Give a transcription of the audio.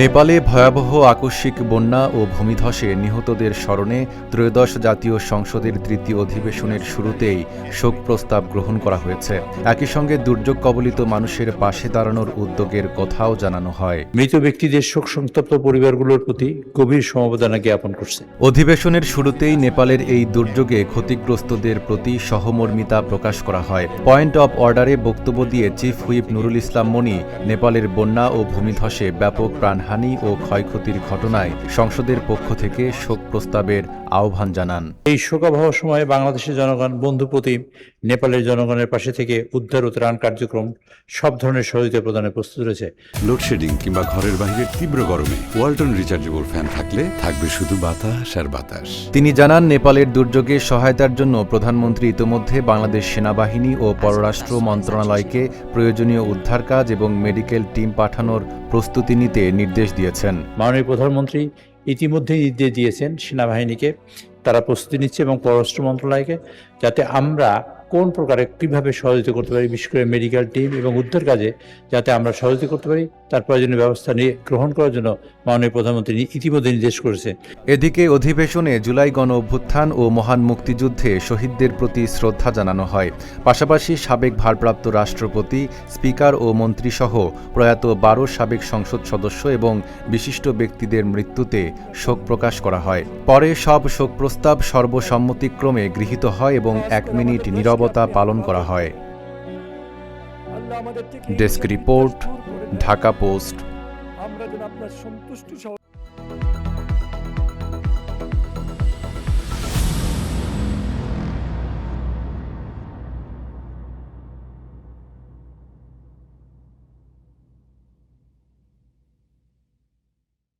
নেপালে ভয়াবহ আকস্মিক বন্যা ও ভূমিধসে নিহতদের স্মরণে ত্রয়োদশ জাতীয় সংসদের তৃতীয় অধিবেশনের শুরুতেই শোক প্রস্তাব গ্রহণ করা হয়েছে। একই সঙ্গে দুর্যোগ কবলিত মানুষের পাশে দাঁড়ানোর উদ্যোগের কথাও জানানো হয়। মৃত ব্যক্তিদের শোক সন্তপ্ত পরিবারগুলোর প্রতি গভীর সমবেদনা জ্ঞাপন করছে। অধিবেশনের শুরুতেই নেপালের এই দুর্যোগে ক্ষতিগ্রস্তদের প্রতি সহমর্মিতা প্রকাশ করা হয়। পয়েন্ট অব অর্ডারে বক্তব্য দিয়ে চিফ হুইপ নুরুল ইসলাম মনি নেপালের বন্যা ও ভূমিধসে ব্যাপক প্রাণহানি ও ক্ষয়ক্ষতির ঘটনায় সংসদের পক্ষ থেকে শোক প্রস্তাবের আহ্বান জানান। এই শোকাবহ সময়ে বাংলাদেশের জনগণ বন্ধুপ্রতিম নেপালের জনগণের পাশে থেকে উদ্ধার ও ত্রাণ কার্যক্রম সব ধরনের সহযোগিতা প্রদানে প্রস্তুত রয়েছে। লোডশেডিং কিংবা ঘরের বাইরের তীব্র গরমে ওয়ালটন রিচার্জেবল ফ্যান থাকলে থাকবে শুধু বাতাস আর বাতাস। তিনি জানান, নেপালের দুর্যোগে সহায়তার জন্য প্রধানমন্ত্রী ইতোমধ্যে বাংলাদেশ সেনাবাহিনী ও পররাষ্ট্র মন্ত্রণালয়কে প্রয়োজনীয় উদ্ধার কাজ এবং মেডিকেল টিম পাঠানোর প্রস্তুতি নিতে নির্দেশ দিয়েছেন। মাননীয় প্রধানমন্ত্রী ইতিমধ্যেই নির্দেশ দিয়েছেন সেনাবাহিনীকে, তারা প্রস্তুতি নিচ্ছে এবং পররাষ্ট্র মন্ত্রণালয়কে, যাতে আমরা কোন প্রকারে কীভাবে সহযোগিতা করতে পারি, বিশেষ করে মেডিকেল টিম এবং উদ্ধার কাজে যাতে আমরা সহযোগিতা করতে পারি তার প্রয়োজনীয় ব্যবস্থা নিয়ে গ্রহণ করার জন্য মাননীয় প্রধানমন্ত্রী ইতিমধ্যে নির্দেশ করেছে। এদিকে অধিবেশনে জুলাই গণ অভ্যুত্থান ও মহান মুক্তিযুদ্ধে শহীদদের প্রতি শ্রদ্ধা জানানো হয়। পাশাপাশি সাবেক ভারপ্রাপ্ত রাষ্ট্রপতি, স্পিকার ও মন্ত্রীসহ প্রয়াত 12 সাবেক সংসদ সদস্য এবং বিশিষ্ট ব্যক্তিদের মৃত্যুতে শোক প্রকাশ করা হয়। পরে সব শোক প্রস্তাব সর্বসম্মতিক্রমে গৃহীত হয় এবং 1 মিনিট নীরবতা পালন করা হয়। Desk report, Dhaka post.